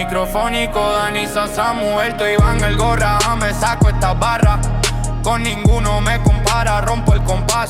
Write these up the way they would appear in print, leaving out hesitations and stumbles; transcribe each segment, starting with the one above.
microfónico, Dani Samuel, Iván el Gorra, me saco estas barras. Con ninguno me compara, rompo el compás.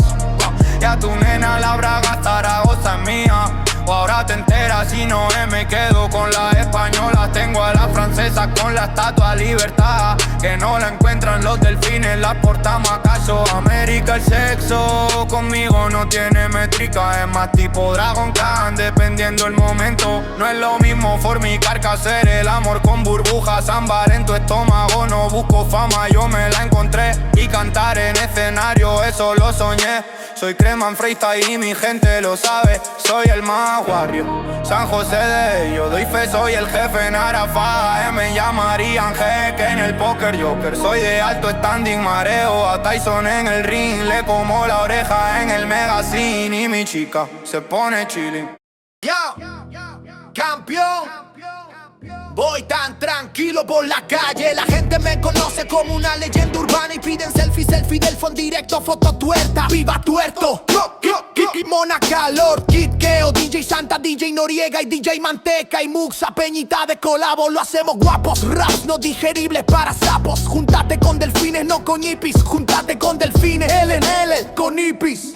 Y a tu nena la braga Zaragoza es mía. O ahora te enteras y no me quedo con la española. Tengo a la francesa con la estatua libertad, que no la encuentran los delfines, la portamos acaso. América el sexo, conmigo no tiene métrica. Es más tipo Dragon Khan, dependiendo el momento. No es lo mismo fornicar que hacer el amor con burbujas. Ámbar en tu estómago, no busco fama, yo me la encontré. Y cantar en escenario, eso lo soñé. Soy Creman Freestyle y mi gente lo sabe. Soy el más warrior, San José de ellos. Doy fe, soy el jefe en Arafat. Me llamarían jeque en el póker Joker. Soy de alto standing, mareo a Tyson en el ring. Le como la oreja en el magazine. Y mi chica se pone chilling. Yo, campeón. Voy tan tranquilo por la calle. La gente me conoce como una leyenda urbana. Y piden selfie del phone directo, foto tuerta. Viva tuerto, Kiki Mona Calor, Kid Keo, DJ Santa, DJ Noriega y DJ Manteca y Muxa Peñita de colabo. Lo hacemos guapos, raps no digeribles para sapos. Júntate con delfines, no con hippies. Júntate con delfines, LNL con hippies.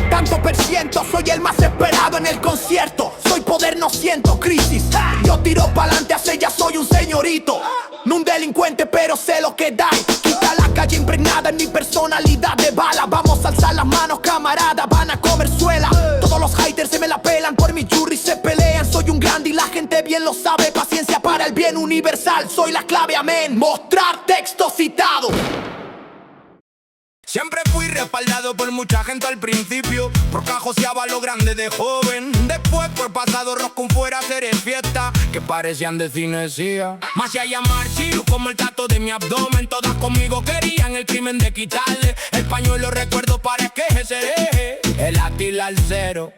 Tanto per ciento, soy el más esperado en el concierto. Soy poder, no siento crisis. Yo tiro pa'lante, hace ya soy un señorito. No un delincuente, pero sé lo que da. Quita la calle impregnada en mi personalidad de bala. Vamos a alzar las manos, camarada, van a comer suela. Todos los haters se me la pelan, por mi churri se pelean. Soy un grande y la gente bien lo sabe. Paciencia para el bien universal, soy la clave, amén. Mostrar texto citado. Siempre fui respaldado por mucha gente al principio, porque joseaba lo grande de joven. Después por pasado rock con fuera hacer en fiesta que parecían de cinesía. Más allá marchilu como el tato de mi abdomen. Todas conmigo querían el crimen de quitarle el pañuelo, recuerdo para que ese deje el átil al cero.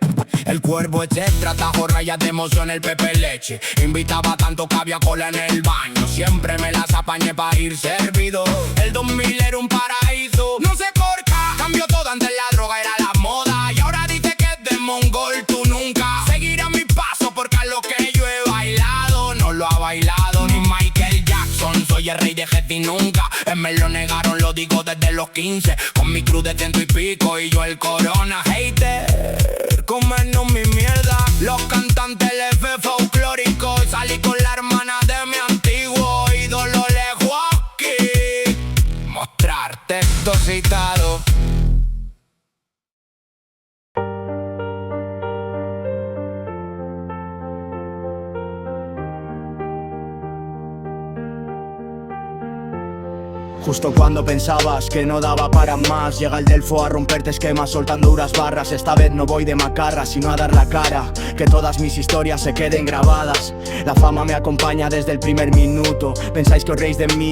El cuervo etcétera, tajo rayas de emoción, el Pepe Leche. Invitaba tanto que había cola en el baño. Siempre me las apañé para ir servido. El 2000 era un paraíso. No sé por qué cambió todo, antes la droga era la moda. Y ahora dice que es de mongol, tú nunca seguirás mi paso, porque a lo que yo he bailado no lo ha bailado ni Michael Jackson. Soy el rey de Getty nunca, me lo negaron, lo digo desde los 15. Con mi cruz de ciento y pico y yo el corona. Hater, comernos mi mierda. Los cantantes les ve folclórico. Salí con la hermana de mi antiguo ídolo, lejos aquí. Mostrar texto citado. Justo cuando pensabas que no daba para más, llega el Delfo a romperte esquemas soltando duras barras. Esta vez no voy de macarra, sino a dar la cara, que todas mis historias se queden grabadas. La fama me acompaña desde el primer minuto. Pensáis que os reís de mí.